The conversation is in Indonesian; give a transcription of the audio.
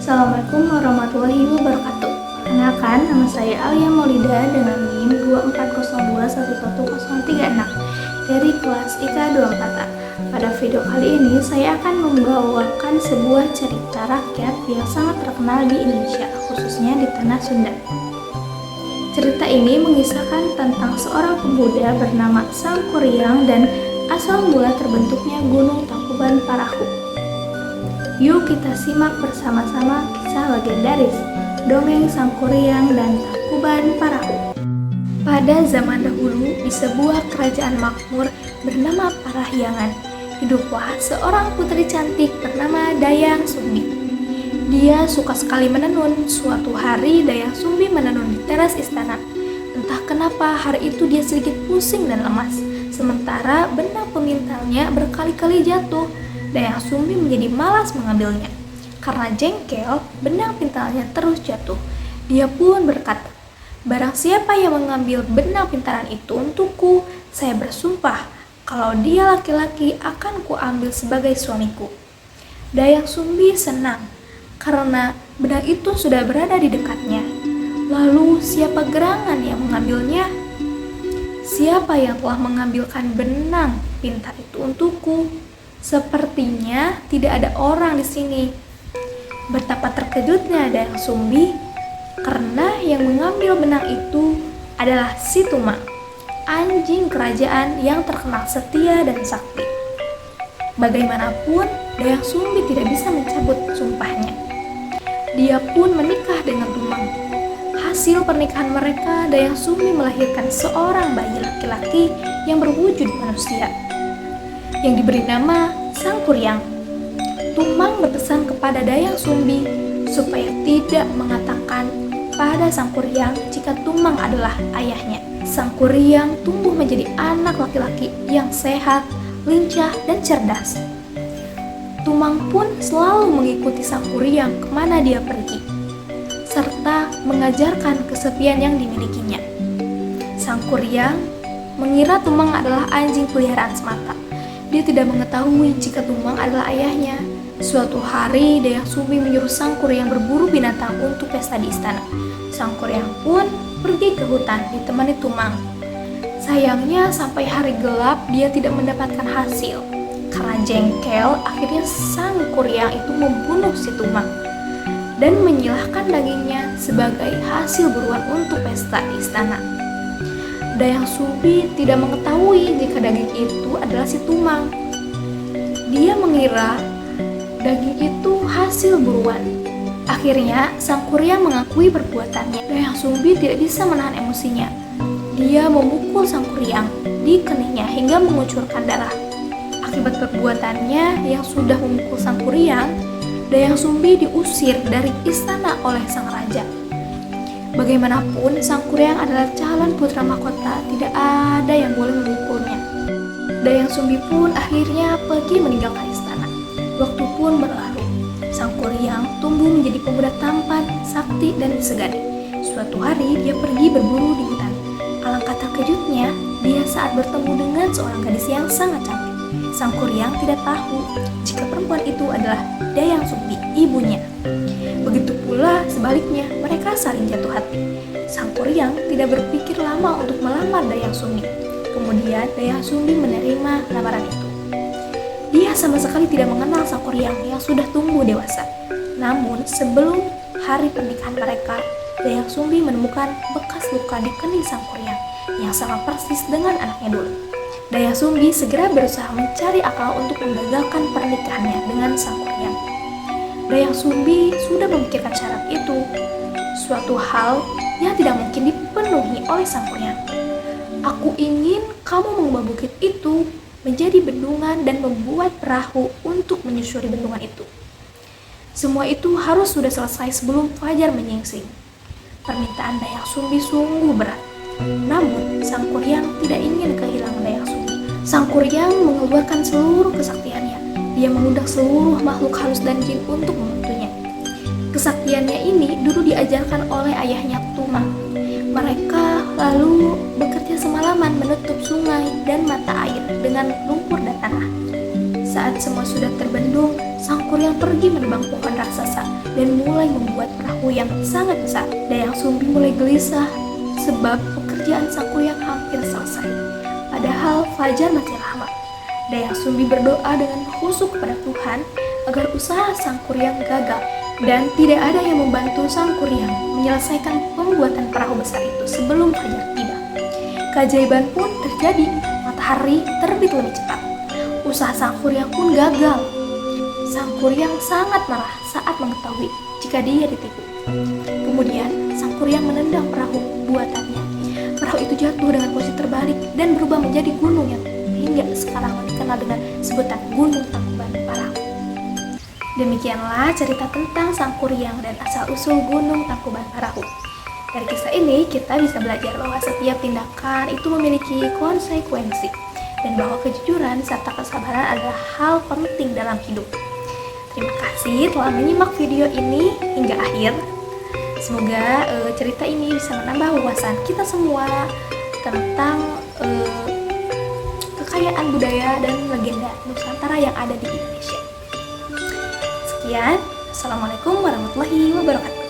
Assalamualaikum warahmatullahi wabarakatuh. Perkenalkan, nama saya Alia Maulida dengan NIM 240211036 dari kelas IKA 24A. Pada video kali ini, saya akan membawakan sebuah cerita rakyat yang sangat terkenal di Indonesia, khususnya di Tanah Sunda. Cerita ini mengisahkan tentang seorang pemuda bernama Sangkuriang dan asal mula terbentuknya Gunung Tangkuban Parahu. Yuk kita simak bersama-sama kisah legendaris Dongeng Sangkuriang dan Tangkuban Parahu. Pada zaman dahulu, di sebuah kerajaan makmur bernama Parahyangan, hiduplah seorang putri cantik bernama Dayang Sumbi. Dia suka sekali menenun. Suatu hari Dayang Sumbi menenun di teras istana. Entah kenapa hari itu dia sedikit pusing dan lemas. Sementara benang pemintalnya berkali-kali jatuh. Dayang Sumbi menjadi malas mengambilnya. Karena jengkel, benang pintalnya terus jatuh. Dia pun berkata, "Barang siapa yang mengambil benang pintalan itu untukku, saya bersumpah kalau dia laki-laki akan kuambil sebagai suamiku." Dayang Sumbi senang karena benang itu sudah berada di dekatnya. Lalu siapa gerangan yang mengambilnya? Siapa yang telah mengambilkan benang pintar itu untukku? Sepertinya tidak ada orang di sini. Betapa terkejutnya Dayang Sumbi karena yang mengambil benang itu adalah si Tumang, anjing kerajaan yang terkenal setia dan sakti. Bagaimanapun, Dayang Sumbi tidak bisa mencabut sumpahnya. Dia pun menikah dengan Tumang. Hasil pernikahan mereka, Dayang Sumbi melahirkan seorang bayi laki-laki yang berwujud manusia, yang diberi nama Sangkuriang. Tumang berpesan kepada Dayang Sumbi supaya tidak mengatakan pada Sangkuriang jika Tumang adalah ayahnya. Sangkuriang tumbuh menjadi anak laki-laki yang sehat, lincah, dan cerdas. Tumang pun selalu mengikuti Sangkuriang kemana dia pergi, serta mengajarkan kesepian yang dimilikinya. Sangkuriang mengira Tumang adalah anjing peliharaan semata. Dia tidak mengetahui jika Tumang adalah ayahnya. Suatu hari, Dayang Sumbi menyuruh Sangkuriang berburu binatang untuk pesta di istana. Sangkuriang pun pergi ke hutan ditemani Tumang. Sayangnya sampai hari gelap dia tidak mendapatkan hasil. Karena jengkel, akhirnya Sangkuriang itu membunuh si Tumang dan menyilahkan dagingnya sebagai hasil buruan untuk pesta di istana. Dayang Sumbi tidak mengetahui jika daging itu adalah si Tumang. Dia mengira daging itu hasil buruan. Akhirnya Sangkuriang mengakui perbuatannya. Dayang Sumbi tidak bisa menahan emosinya. Dia memukul Sangkuriang di keningnya hingga mengucurkan darah. Akibat perbuatannya yang sudah memukul Sangkuriang, Dayang Sumbi diusir dari istana oleh sang raja. Bagaimanapun, Sangkuriang adalah calon putra mahkota, tidak ada yang boleh memukulnya. Dayang Sumbi pun akhirnya pergi meninggalkan istana. Waktu pun berlalu. Sangkuriang tumbuh menjadi pemuda tampan, sakti, dan disegani. Suatu hari dia pergi berburu di hutan. Alangkah terkejutnya dia saat bertemu dengan seorang gadis yang sangat cantik. Sangkuriang tidak tahu jika perempuan itu adalah Dayang Sumbi, ibunya. Begitu pula sebaliknya, mereka saling jatuh hati. Sangkuriang tidak berpikir lama untuk melamar Dayang Sumbi. Kemudian Dayang Sumbi menerima lamaran itu. Dia sama sekali tidak mengenal Sangkuriang yang sudah tumbuh dewasa. Namun sebelum hari pernikahan mereka, Dayang Sumbi menemukan bekas luka di kening Sangkuriang yang sama persis dengan anaknya dulu. Dayang Sumbi segera berusaha mencari akal untuk menggagalkan pernikahannya dengan Sangkuriang. Dayang Sumbi sudah memikirkan syarat itu, suatu hal yang tidak mungkin dipenuhi oleh Sangkuriang. "Aku ingin kamu mengubah bukit itu menjadi bendungan dan membuat perahu untuk menyusuri bendungan itu. Semua itu harus sudah selesai sebelum fajar menyingsing." Permintaan Dayang Sumbi sungguh berat. Namun, Sangkuriang tidak ingin kehilangan Dayang Sumbi. Sangkuriang mengeluarkan seluruh kesaktiannya. Dia mengundang seluruh makhluk halus dan jin untuk membantunya. Kesaktiannya ini dulu diajarkan oleh ayahnya Tumang. Mereka lalu bekerja semalaman menutup sungai dan mata air dengan lumpur dan tanah. Saat semua sudah terbendung, Sangkuriang pergi menebang pohon raksasa dan mulai mulai membuat perahu yang sangat besar. Dayang Sumbi mulai gelisah sebab pekerjaan sang kuryang hampir selesai. Padahal fajar masih lama. Dayang Sumbi berdoa dengan khusyuk kepada Tuhan agar usaha sang kuryang gagal dan tidak ada yang membantu sang kuryang menyelesaikan pembuatan perahu besar itu sebelum fajar tiba. Keajaiban pun terjadi, matahari terbit lebih cepat. Usaha sang kuryang pun gagal. Sang kuryang sangat marah saat mengetahui jika dia ditipu. Kemudian sang kuryang menendang perahu buatannya. Perahu itu jatuh dengan posisi terbalik dan berubah menjadi gunung yang hingga sekarang dikenal dengan sebutan Gunung Tangkuban Parahu. Demikianlah cerita tentang sang kuryang dan asal-usul Gunung Tangkuban Parahu. Dari kisah ini kita bisa belajar bahwa setiap tindakan itu memiliki konsekuensi dan bahwa kejujuran serta kesabaran adalah hal penting dalam hidup. Terima kasih telah menyimak video ini hingga akhir. Semoga cerita ini bisa menambah wawasan kita semua tentang kekayaan budaya dan legenda Nusantara yang ada di Indonesia. Sekian, Assalamualaikum warahmatullahi wabarakatuh.